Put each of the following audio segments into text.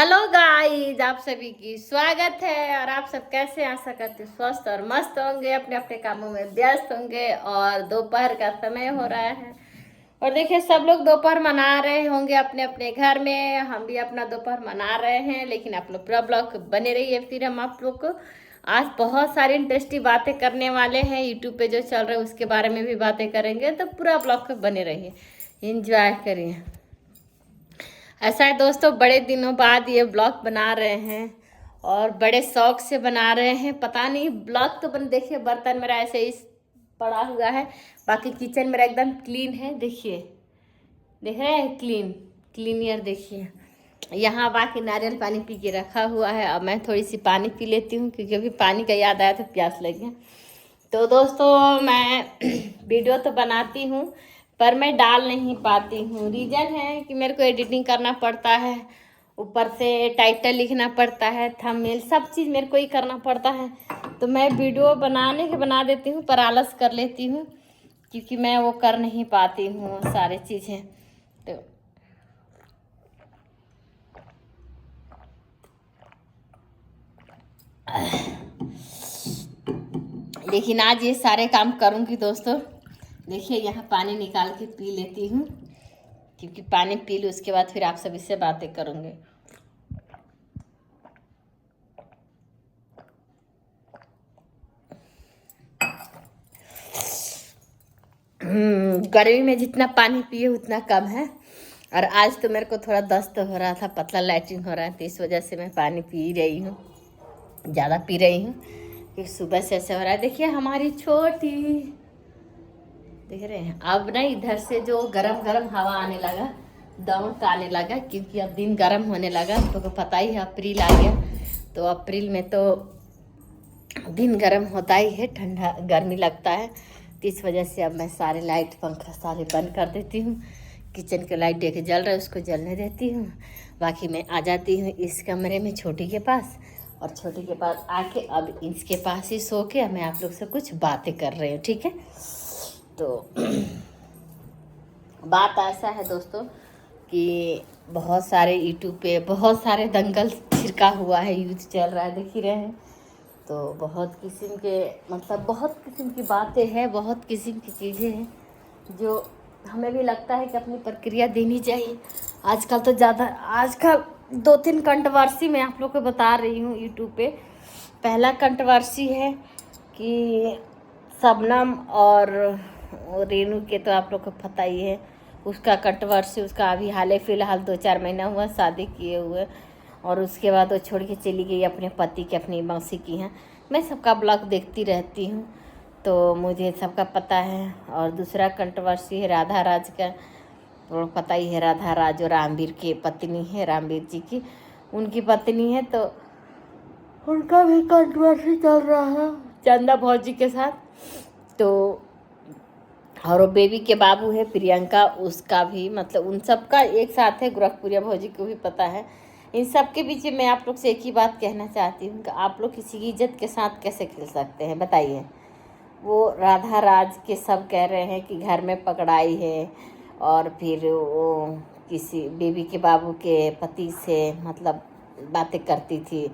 Hello guys, आप सभी की स्वागत है। और आप सब कैसे, आशा करते स्वस्थ और मस्त होंगे, अपने अपने कामों में व्यस्त होंगे। और दोपहर का समय हो रहा है और देखिए सब लोग दोपहर मना रहे होंगे अपने अपने घर में। हम भी अपना दोपहर मना रहे हैं, लेकिन आप लोग पूरा ब्लॉग बने रहिए। फिर हम आप लोग को आज बहुत सारी इंटरेस्टिंग बातें करने वाले हैं। यूट्यूब पे जो चल रहा है उसके बारे में भी बातें करेंगे, तो पूरा ब्लॉग बने रहिए, इंजॉय करिए। ऐसा है दोस्तों, बड़े दिनों बाद ये ब्लॉग बना रहे हैं और बड़े शौक से बना रहे हैं। पता नहीं ब्लॉग तो बन, देखिए बर्तन मेरा ऐसे ही पड़ा हुआ है, बाकी किचन मेरा एकदम क्लीन है। देखिए, देख रहे हैं, क्लीन क्लीनियर। देखिए यहाँ बाकी नारियल पानी पी के रखा हुआ है। अब मैं थोड़ी सी पानी पी लेती हूँ, क्योंकि अभी पानी का याद आया तो प्यास लगी। तो दोस्तों मैं वीडियो तो बनाती हूँ पर मैं डाल नहीं पाती हूँ। रीज़न है कि मेरे को एडिटिंग करना पड़ता है, ऊपर से टाइटल लिखना पड़ता है, थंबनेल, सब चीज़ मेरे को ही करना पड़ता है। तो मैं वीडियो बनाने के बना देती हूँ पर आलस कर लेती हूँ, क्योंकि मैं वो कर नहीं पाती हूँ सारी चीज़ें। तो लेकिन आज ये सारे काम करूँगी दोस्तों। देखिए यहाँ पानी निकाल के पी लेती हूँ, क्योंकि पानी पी लूँ उसके बाद फिर आप सभी से बातें करूँगे। गर्मी में जितना पानी पिए उतना कम है। और आज तो मेरे को थोड़ा दस्त हो रहा था, पतला लैट्रिन हो रहा है, तो इस वजह से मैं पानी पी रही हूँ, ज़्यादा पी रही हूँ, क्योंकि सुबह से ऐसे हो रहा है। देखिए हमारी छोटी, देख रहे हैं। अब ना इधर से जो गरम गरम हवा आने लगा, दमक आने लगा, क्योंकि अब दिन गरम होने लगा। तो पता ही है अप्रैल आ गया, तो अप्रैल में तो दिन गरम होता ही है, ठंडा गर्मी लगता है। तो इस वजह से अब मैं सारे लाइट पंखा सारे बंद कर देती हूँ। किचन के लाइट देखे जल रहा है उसको जलने देती हूँ। बाकी मैं आ जाती हूँ इस कमरे में छोटी के पास, और छोटी के पास आके अब इसके पास ही सो के मैं आप लोग से कुछ बातें कर रही हूँ, ठीक है। तो बात ऐसा है दोस्तों कि बहुत सारे यूट्यूब पे बहुत सारे दंगल छिड़का हुआ है, यूज चल रहा है, देख ही रहे हैं। तो बहुत किस्म के, मतलब बहुत किस्म की बातें हैं, बहुत किस्म की चीज़ें हैं जो हमें भी लगता है कि अपनी प्रक्रिया देनी चाहिए। आजकल तो ज़्यादा, आजकल 2-3 कंट्रोवर्सी मैं आप लोग को बता रही हूँ यूट्यूब पे। पहला कंट्रोवर्सी है कि शबनम और रेनू के, तो आप लोग को पता ही है उसका कंट्रोवर्सी। उसका अभी हाल फिलहाल 2-4 महीना हुआ शादी किए हुए, और उसके बाद वो छोड़ के चली गई अपने पति के, अपनी मौसी की हैं। मैं सबका ब्लॉग देखती रहती हूँ तो मुझे सबका पता है। और दूसरा कंट्रोवर्सी है राधा राज का, तो पता ही है, राधा राज और रामवीर की पत्नी है, रामवीर जी की उनकी पत्नी है। तो उनका भी कंट्रोवर्सी चल रहा है चंदा भौजी के साथ। तो और वो बेबी के बाबू है प्रियंका, उसका भी, मतलब उन सब का एक साथ है। गोरखपुरिया भौजी को भी पता है। इन सब के बीच मैं आप लोग से एक ही बात कहना चाहती हूँ कि आप लोग किसी की इज्जत के साथ कैसे खेल सकते हैं, बताइए। वो राधा राज के सब कह रहे हैं कि घर में पकड़ाई है, और फिर वो किसी बेबी के बाबू के पति से मतलब बातें करती थी,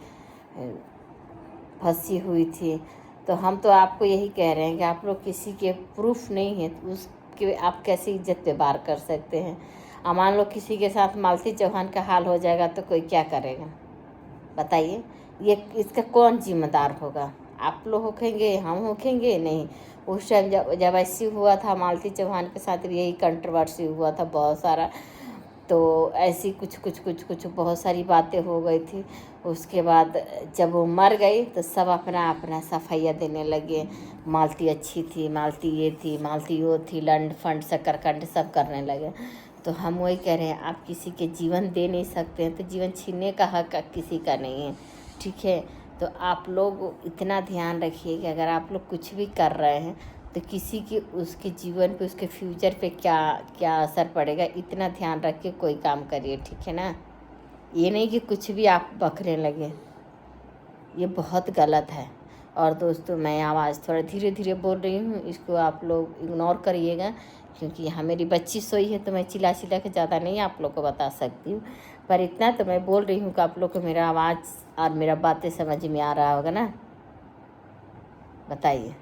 फंसी हुई थी। तो हम तो आपको यही कह रहे हैं कि आप लोग किसी के प्रूफ नहीं है तो उसके आप कैसे इज्जत पे वार कर सकते हैं। मान लो किसी के साथ मालती चौहान का हाल हो जाएगा तो कोई क्या करेगा, बताइए। ये इसका कौन जिम्मेदार होगा? आप लोग होखेंगे, हम होखेंगे? नहीं। उस टाइम जब ऐसी हुआ था मालती चौहान के साथ भी यही कंट्रोवर्सी हुआ था बहुत सारा। तो ऐसी कुछ बहुत सारी बातें हो गई थी। उसके बाद जब वो मर गई तो सब अपना अपना सफाइयाँ देने लगे, मालती अच्छी थी, मालती ये थी, मालती वो थी, लंड फंड शकरकंड सब करने लगे। तो हम वही कह रहे हैं, आप किसी के जीवन दे नहीं सकते हैं तो जीवन छीनने का हक किसी का नहीं है, ठीक है। तो आप लोग इतना ध्यान रखिए कि अगर आप लोग कुछ भी कर रहे हैं तो किसी के, उसके जीवन पे, उसके फ्यूचर पे क्या क्या असर पड़ेगा, इतना ध्यान रख के कोई काम करिए, ठीक है ना। ये नहीं कि कुछ भी आप बकने लगे, ये बहुत गलत है। और दोस्तों मैं आवाज़ थोड़ा धीरे धीरे बोल रही हूँ, इसको आप लोग इग्नोर करिएगा, क्योंकि यहाँ मेरी बच्ची सोई है तो मैं चिल्ला चिल्ला के ज़्यादा नहीं आप लोग को बता सकती हूँ। पर इतना तो मैं बोल रही हूँ कि आप लोग को मेरा आवाज़ और मेरा बातें समझ में आ रहा होगा ना, बताइए।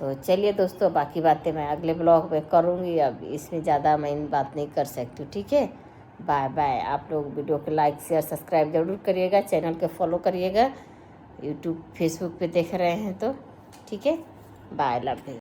तो चलिए दोस्तों, बाकी बातें मैं अगले ब्लॉग में करूँगी, अब इसमें ज़्यादा मैं बात नहीं कर सकती हूँ, ठीक है। Bye bye. आप लोग वीडियो को लाइक शेयर सब्सक्राइब ज़रूर करिएगा, चैनल को फॉलो करिएगा, यूट्यूब फेसबुक पे देख रहे हैं तो, ठीक है। Bye, love you.